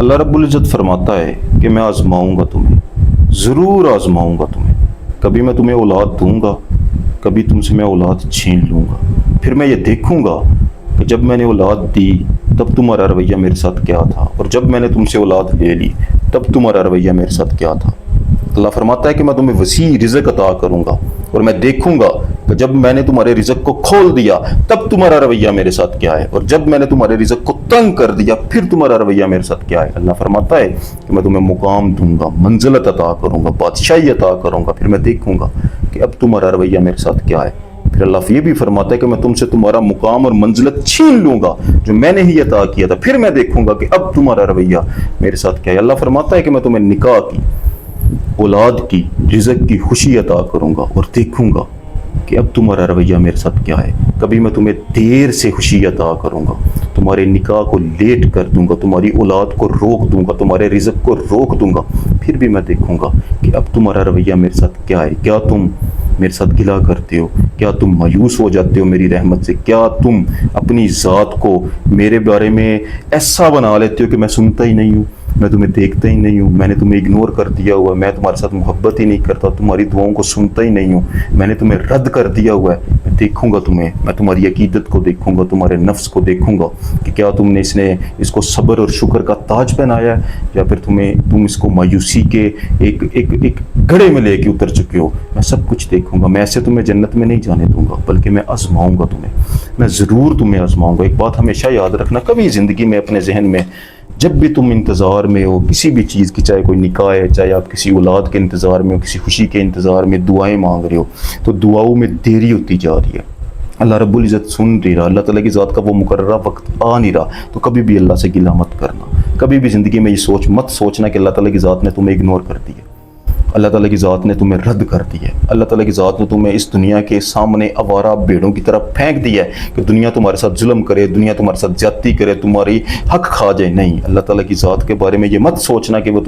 اللہ رب العزت فرماتا ہے کہ میں آزماؤں گا تمہیں، ضرور آزماؤں گا تمہیں، کبھی میں تمہیں اولاد دوں گا، کبھی تم سے میں اولاد چھین لوں گا، پھر میں یہ دیکھوں گا کہ جب میں نے اولاد دی تب تمہارا رویہ میرے ساتھ کیا تھا، اور جب میں نے تم سے اولاد لے لی تب تمہارا رویہ میرے ساتھ کیا تھا۔ اللہ فرماتا ہے کہ میں تمہیں وسیع رزق عطا کروں گا، اور میں دیکھوں گا کہ جب میں نے تمہارے رزق کو کھول دیا تب تمہارا رویہ میرے ساتھ کیا ہے، اور جب میں نے تمہارے رزق کو تنگ کر دیا پھر تمہارا رویہ میرے ساتھ کیا ہے۔ اللہ فرماتا ہے کہ میں تمہیں مقام دوں گا، منزلت عطا کروں گا، بادشاہی عطا کروں گا، پھر میں دیکھوں گا کہ اب تمہارا رویہ میرے ساتھ کیا ہے۔ پھر اللہ یہ بھی فرماتا ہے کہ میں تم سے تمہارا مقام اور منزلت چھین لوں گا جو میں نے ہی عطا کیا تھا، پھر میں دیکھوں گا کہ اب تمہارا رویہ میرے ساتھ کیا ہے۔ اللہ فرماتا ہے کہ میں تمہیں نکاح کی، اولاد کی، رزق کی خوشی عطا کروں گا، اور دیکھوں گا کہ اب تمہارا رویہ میرے ساتھ کیا ہے۔ کبھی میں تمہیں دیر سے خوشی عطا کروں گا، تمہارے نکاح کو لیٹ کر دوں گا، تمہاری اولاد کو روک دوں گا، تمہارے رزق کو روک دوں گا، پھر بھی میں دیکھوں گا کہ اب تمہارا رویہ میرے ساتھ کیا ہے۔ کیا تم میرے ساتھ گلا کرتے ہو؟ کیا تم مایوس ہو جاتے ہو میری رحمت سے؟ کیا تم اپنی ذات کو میرے بارے میں ایسا بنا لیتے ہو کہ میں سنتا ہی نہیں ہوں، میں تمہیں دیکھتا ہی نہیں ہوں، میں نے تمہیں اگنور کر دیا ہوا ہے، میں تمہارے ساتھ محبت ہی نہیں کرتا، تمہاری دعاؤں کو سنتا ہی نہیں ہوں، میں نے تمہیں رد کر دیا ہوا ہے۔ میں دیکھوں گا تمہیں، میں تمہاری عقیدت کو دیکھوں گا، تمہارے نفس کو دیکھوں گا کہ کیا تم نے اس کو صبر اور شکر کا تاج پہنایا ہے، یا پھر تم اس کو مایوسی کے ایک گڑھے میں لے کے اتر چکے ہو۔ میں سب کچھ دیکھوں گا، میں ایسے تمہیں جنت میں نہیں جانے دوں گا، بلکہ میں آزماؤں گا تمہیں، میں ضرور تمہیں آزماؤں گا۔ ایک بات ہمیشہ یاد رکھنا، کبھی زندگی میں اپنے ذہن میں جب بھی تم انتظار میں ہو کسی بھی چیز کی، چاہے کوئی نکاح ہے، چاہے آپ کسی اولاد کے انتظار میں ہو، کسی خوشی کے انتظار میں دعائیں مانگ رہے ہو، تو دعاؤں میں دیری ہوتی جا رہی ہے، اللہ رب العزت سن نہیں رہا، اللہ تعالیٰ کی ذات کا وہ مقررہ وقت آ نہیں رہا، تو کبھی بھی اللہ سے گلہ مت کرنا، کبھی بھی زندگی میں یہ مت سوچنا کہ اللہ تعالیٰ کی ذات نے تمہیں اگنور کر دیا، اللہ تعالیٰ کی ذات نے تمہیں رد کر دیا ہے، اللہ تعالیٰ کی ذات نے تمہیں اس دنیا کے سامنے آوارہ بھیڑوں کی طرح پھینک دیا ہے کہ دنیا تمہارے ساتھ ظلم کرے، دنیا تمہارے ساتھ زیادتی کرے، تمہاری حق کھا جائے۔ نہیں، اللہ تعالیٰ کی ذات کے بارے میں یہ مت سوچنا کہ وہ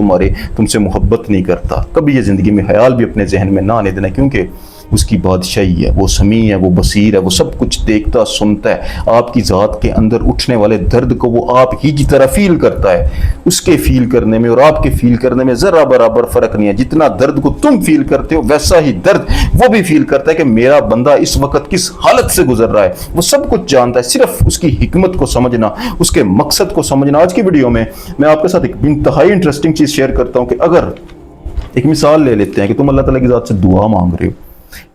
تم سے محبت نہیں کرتا، کبھی یہ زندگی میں خیال بھی اپنے ذہن میں نہ آنے دینا، کیونکہ اس کی بادشاہی ہے، وہ سمیع ہے، وہ بصیر ہے، وہ سب کچھ دیکھتا سنتا ہے، آپ کی ذات کے اندر اٹھنے والے درد کو وہ آپ ہی کی طرح فیل کرتا ہے، اس کے فیل کرنے میں اور آپ کے فیل کرنے میں ذرا برابر فرق نہیں ہے، جتنا درد کو تم فیل کرتے ہو ویسا ہی درد وہ بھی فیل کرتا ہے کہ میرا بندہ اس وقت کس حالت سے گزر رہا ہے، وہ سب کچھ جانتا ہے، صرف اس کی حکمت کو سمجھنا، اس کے مقصد کو سمجھنا۔ آج کی ویڈیو میں آپ کے ساتھ ایک انتہائی انٹرسٹنگ چیز شیئر کرتا ہوں کہ اگر ایک مثال لے لیتے ہیں کہ تم اللہ تعالیٰ کی ذات سے دعا مانگ رہے ہو،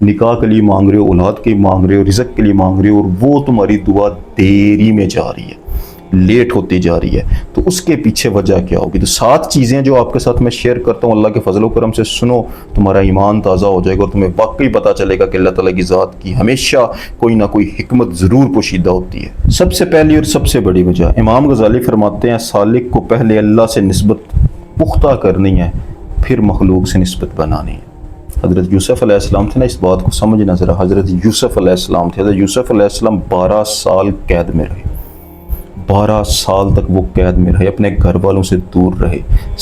نکاح کے لیے مانگ رہے ہو، اولاد کے لیے مانگ رہے ہو، رزق کے لیے مانگ رہے ہو، اور وہ تمہاری دعا دیری میں جا رہی ہے، لیٹ ہوتی جا رہی ہے، تو اس کے پیچھے وجہ کیا ہوگی؟ تو 7 چیزیں جو آپ کے ساتھ میں شیئر کرتا ہوں، اللہ کے فضل و کرم سے سنو، تمہارا ایمان تازہ ہو جائے گا اور تمہیں واقعی پتہ چلے گا کہ اللہ تعالیٰ کی ذات کی ہمیشہ کوئی نہ کوئی حکمت ضرور پوشیدہ ہوتی ہے۔ سب سے پہلی اور سب سے بڑی وجہ، امام غزالی فرماتے ہیں، سالک کو پہلے اللہ سے نسبت پختہ کرنی ہے، پھر مخلوق سے نسبت بنانی ہے۔ حضرت یوسف علیہ السلام تھے نا، اس بات کو سمجھنا ذرا، حضرت یوسف علیہ السلام تھے، حضرت یوسف علیہ السلام 12 سال قید میں رہے، 12 سال تک وہ قید میں رہے، اپنے گھر والوں سے دور رہے،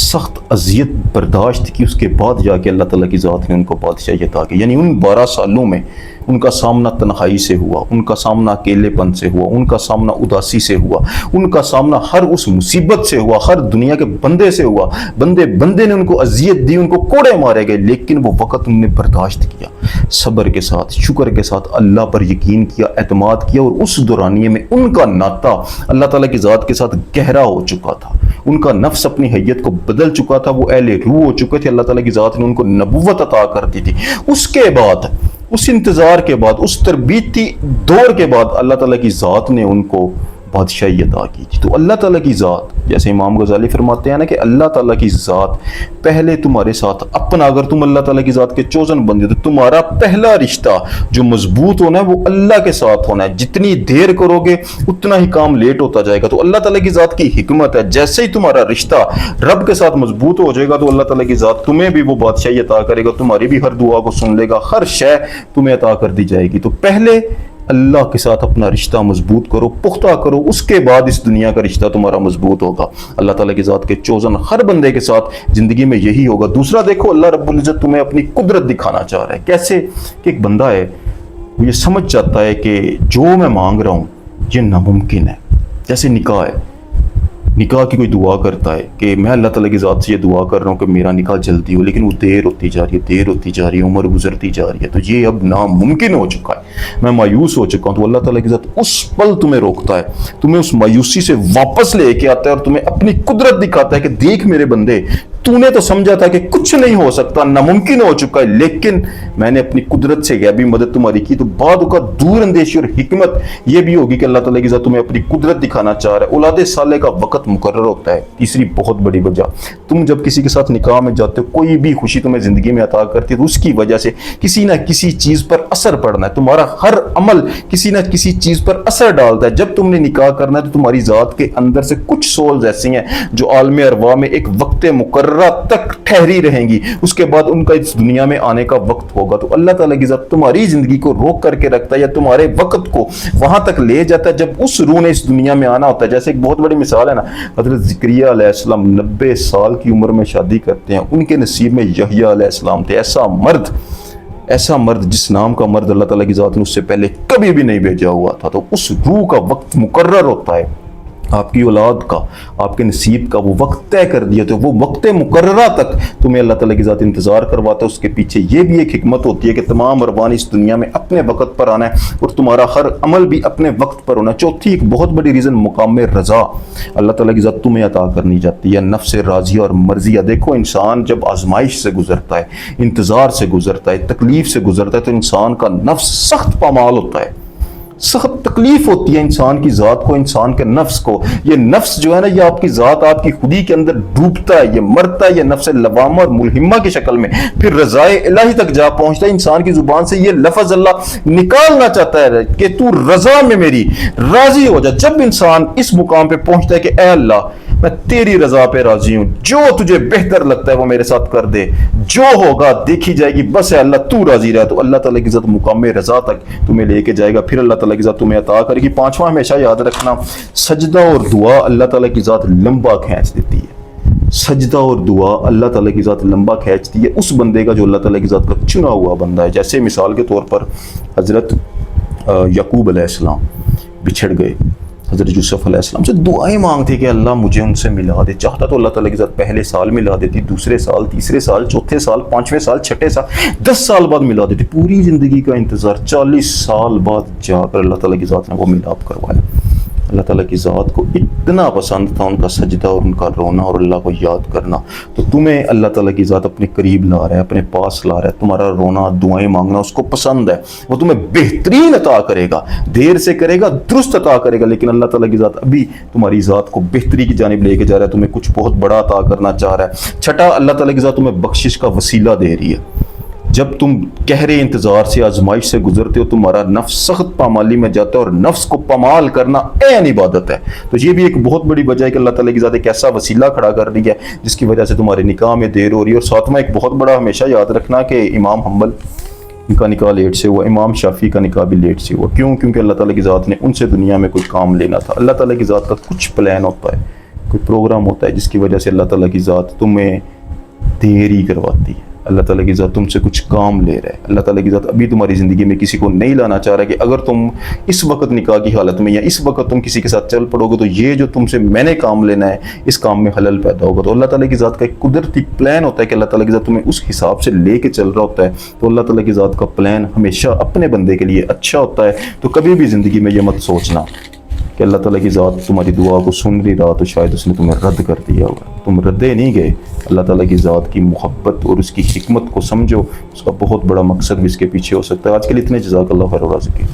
سخت اذیت برداشت کی، اس کے بعد جا کے اللہ تعالیٰ کی ذات نے ان کو بادشاہی عطا کی۔ یعنی ان 12 سالوں میں ان کا سامنا تنہائی سے ہوا، ان کا سامنا اکیلے پن سے ہوا، ان کا سامنا اداسی سے ہوا، ان کا سامنا ہر اس مصیبت سے ہوا، ہر دنیا کے بندے سے ہوا، بندے نے ان کو اذیت دی، ان کو کوڑے مارے گئے، لیکن وہ وقت انہوں نے برداشت کیا، صبر کے ساتھ، شکر کے ساتھ اللہ پر یقین کیا، اعتماد کیا، اور اس دورانیے میں ان کا ناطہ اللہ تعالیٰ کی ذات کے ساتھ گہرا ہو چکا تھا، ان کا نفس اپنی حیت کو بدل چکا تھا، وہ اہل روح ہو چکے تھے، اللہ تعالیٰ کی ذات نے ان کو نبوت عطا کر دی تھی۔ اس کے بعد، اس انتظار کے بعد، اس تربیتی دور کے بعد اللہ تعالیٰ کی ذات نے ان کو بادشاہی عطا کی تھی۔ تو اللہ تعالیٰ کی ذات، جیسے امام غزالی فرماتے ہیں نا کہ اللہ تعالیٰ کی ذات پہلے تمہارے ساتھ اپنا، اگر تم اللہ تعالیٰ کی ذات کے چوزن بندے تو تمہارا پہلا رشتہ جو مضبوط ہونا ہے وہ اللہ کے ساتھ ہونا ہے، جتنی دیر کرو گے اتنا ہی کام لیٹ ہوتا جائے گا۔ تو اللہ تعالیٰ کی ذات کی حکمت ہے، جیسے ہی تمہارا رشتہ رب کے ساتھ مضبوط ہو جائے گا تو اللہ تعالیٰ کی ذات تمہیں بھی وہ بادشاہی عطا کرے گا، تمہاری بھی ہر دعا کو سن لے گا، ہر شے تمہیں عطا کر دی جائے گی۔ تو پہلے اللہ کے ساتھ اپنا رشتہ مضبوط کرو، پختہ کرو، اس کے بعد اس دنیا کا رشتہ تمہارا مضبوط ہوگا۔ اللہ تعالیٰ کی ذات کے چوزن ہر بندے کے ساتھ زندگی میں یہی ہوگا۔ دوسرا دیکھو، اللہ رب العزت تمہیں اپنی قدرت دکھانا چاہ رہا ہے۔ کیسے؟ کہ ایک بندہ ہے، وہ یہ سمجھ جاتا ہے کہ جو میں مانگ رہا ہوں یہ ناممکن ہے، جیسے نکاح ہے، نکاح کی کوئی دعا کرتا ہے کہ میں اللہ تعالیٰ کی ذات سے یہ دعا کر رہا ہوں کہ میرا نکاح جلدی ہو، لیکن وہ دیر ہوتی جا رہی ہے، دیر ہوتی جا رہی ہے، عمر گزرتی جا رہی ہے، تو یہ اب ناممکن ہو چکا ہے، میں مایوس ہو چکا ہوں، تو اللہ تعالیٰ کی ذات اس پل تمہیں روکتا ہے، تمہیں اس مایوسی سے واپس لے کے آتا ہے اور تمہیں اپنی قدرت دکھاتا ہے کہ دیکھ میرے بندے، تو نے تو سمجھا تھا کہ کچھ نہیں ہو سکتا، ناممکن ہو چکا ہے، لیکن میں نے اپنی قدرت سے غیبی مدد تمہاری کی۔ تو بعد کا دور اندیشی اور حکمت یہ بھی ہوگی کہ اللہ تعالیٰ کی ذات تمہیں اپنی قدرت دکھانا چاہ رہا ہے۔ اولاد صالح کا وقت مقرر ہوتا ہے۔ تیسری بہت بڑی وجہ، تم جب کسی کے ساتھ نکاح میں جاتے ہو، کوئی بھی خوشی تمہیں زندگی میں عطا کرتی ہے تو اس کی وجہ سے کسی نہ کسی چیز پر اثر پڑنا ہے، تمہارا ہر عمل کسی نہ کسی چیز پر اثر ڈالتا ہے۔ جب تم نے نکاح کرنا ہے تو تمہاری ذات کے اندر سے کچھ سولز ایسی ہیں جو عالم ارواح میں ایک وقت مقررہ تک ٹھہری رہیں گی، اس کے بعد ان کا اس دنیا میں آنے کا وقت ہوگا۔ تو اللہ تعالیٰ کی ذات تمہاری زندگی کو روک کر کے رکھتا ہے یا تمہارے وقت کو وہاں تک لے جاتا ہے جب اس روح نے اس دنیا میں آنا ہوتا ہے۔ جیسے ایک بہت بڑی مثال ہے نا، حضرت زکریا علیہ السلام 90 سال کی عمر میں شادی کرتے ہیں، ان کے نصیب میں یحییٰ علیہ السلام تھے، ایسا مرد جس نام کا مرد اللہ تعالیٰ کی ذات نے اس سے پہلے کبھی بھی نہیں بھیجا ہوا تھا۔ تو اس روح کا وقت مقرر ہوتا ہے، آپ کی اولاد کا، آپ کے نصیب کا وہ وقت طے کر دیا، تو وہ وقت مقررہ تک تمہیں اللہ تعالیٰ کی ذات انتظار کرواتا ہے۔ اس کے پیچھے یہ بھی ایک حکمت ہوتی ہے کہ تمام ارواح اس دنیا میں اپنے وقت پر آنا ہے اور تمہارا ہر عمل بھی اپنے وقت پر ہونا ہے۔ چوتھی ایک بہت بڑی ریزن، مقام رضا اللہ تعالیٰ کی ذات تمہیں عطا کرنی جاتی ہے، نفس راضیہ اور مرضیہ۔ دیکھو انسان جب آزمائش سے گزرتا ہے، انتظار سے گزرتا ہے، تکلیف سے گزرتا ہے، تو انسان کا نفس سخت پامال ہوتا ہے، سخت تکلیف ہوتی ہے انسان کی ذات کو، انسان کے نفس کو۔ یہ نفس جو ہے نا، یہ آپ کی ذات، آپ کی خودی کے اندر ڈوبتا ہے، یہ مرتا ہے، یہ نفس لوامہ اور ملہمہ کی شکل میں پھر رضائے الہی تک جا پہنچتا ہے۔ انسان کی زبان سے یہ لفظ اللہ نکالنا چاہتا ہے کہ تو رضا میں میری راضی ہو جا۔ جب انسان اس مقام پہ پہنچتا ہے کہ اے اللہ میں تیری رضا پہ راضی ہوں، جو تجھے بہتر لگتا ہے وہ میرے ساتھ کر دے، جو ہوگا دیکھی جائے گی، بس اے اللہ تو راضی رہے، تو اللہ تعالیٰ کی ذات مقام رضا تک تمہیں لے کے جائے گا۔ پھر اللہ تعالیٰ کی ذات تمہیں عطا کرے گی۔ پانچواں ہمیشہ یاد رکھنا، سجدہ اور دعا اللہ تعالیٰ کی ذات لمبا کھینچ دیتی ہے۔ سجدہ اور دعا اللہ تعالیٰ کی ذات لمبا کھینچتی ہے اس بندے کا جو اللہ تعالیٰ کی ذات کا چنا ہوا بندہ ہے۔ جیسے مثال کے طور پر حضرت یعقوب علیہ السلام بچھڑ گئے، حضرت یوسف علیہ السلام سے دعائیں مانگتے کہ اللہ مجھے ان سے ملا دے۔ چاہتا تو اللہ تعالیٰ کی ذات پہلے سال ملا دیتی، دوسرے سال، تیسرے سال، چوتھے سال، پانچویں سال، چھٹے سال، 10 سال بعد ملا دیتی۔ پوری زندگی کا انتظار، 40 سال بعد جا کر اللہ تعالیٰ کی ذات نے وہ ملاپ کروایا۔ اللہ تعالیٰ کی ذات کو اتنا پسند تھا ان کا سجدہ اور ان کا رونا اور اللہ کو یاد کرنا۔ تو تمہیں اللہ تعالیٰ کی ذات اپنے قریب لا رہا ہے، اپنے پاس لا رہا ہے، تمہارا رونا، دعائیں مانگنا اس کو پسند ہے، وہ تمہیں بہترین عطا کرے گا، دیر سے کرے گا، درست عطا کرے گا، لیکن اللہ تعالیٰ کی ذات ابھی تمہاری ذات کو بہتری کی جانب لے کے جا رہا ہے، تمہیں کچھ بہت بڑا عطا کرنا چاہ رہا ہے۔ چھٹا، اللہ تعالیٰ کی ذات تمہیں بخشش کا وسیلہ دے رہی ہے۔ جب تم گہرے انتظار سے، آزمائش سے گزرتے ہو، تمہارا نفس سخت پامالی میں جاتا ہے اور نفس کو پامال کرنا عین عبادت ہے۔ تو یہ بھی ایک بہت بڑی وجہ ہے کہ اللہ تعالیٰ کی ذات ایک ایسا وسیلہ کھڑا کر رہی ہے جس کی وجہ سے تمہارے نکاح میں دیر ہو رہی ہے۔ اور ساتواں ایک بہت بڑا ہمیشہ یاد رکھنا کہ امام حنبل کا نکاح لیٹ سے ہوا، امام شافعی کا نکاح بھی لیٹ سے ہوا۔ کیوں؟ کیونکہ اللہ تعالیٰ کی ذات نے ان سے دنیا میں کوئی کام لینا تھا۔ اللہ تعالیٰ کی ذات کا کچھ پلان ہوتا ہے، کوئی پروگرام ہوتا ہے جس کی وجہ سے اللہ تعالیٰ کی ذات تمہیں دیری کرواتی ہے۔ اللہ تعالیٰ کی ذات تم سے کچھ کام لے رہا ہے۔ اللہ تعالیٰ کی ذات ابھی تمہاری زندگی میں کسی کو نہیں لانا چاہ رہا کہ اگر تم اس وقت نکاح کی حالت میں یا اس وقت تم کسی کے ساتھ چل پڑو گے تو یہ جو تم سے میں نے کام لینا ہے اس کام میں خلل پیدا ہوگا۔ تو اللہ تعالیٰ کی ذات کا ایک قدرتی پلان ہوتا ہے کہ اللہ تعالیٰ کی ذات تمہیں اس حساب سے لے کے چل رہا ہوتا ہے۔ تو اللہ تعالیٰ کی ذات کا پلان ہمیشہ اپنے بندے کے لیے اچھا ہوتا ہے۔ تو کبھی بھی زندگی میں یہ مت سوچنا کہ اللہ تعالیٰ کی ذات تمہاری دعا کو سن نہیں رہا تو شاید اس نے تمہیں رد کر دیا ہوگا۔ تم ردے نہیں گئے، اللہ تعالیٰ کی ذات کی محبت اور اس کی حکمت کو سمجھو، اس کا بہت بڑا مقصد بھی اس کے پیچھے ہو سکتا ہے۔ آج کے لیے اتنے، جزاک اللہ خیر و رازقین۔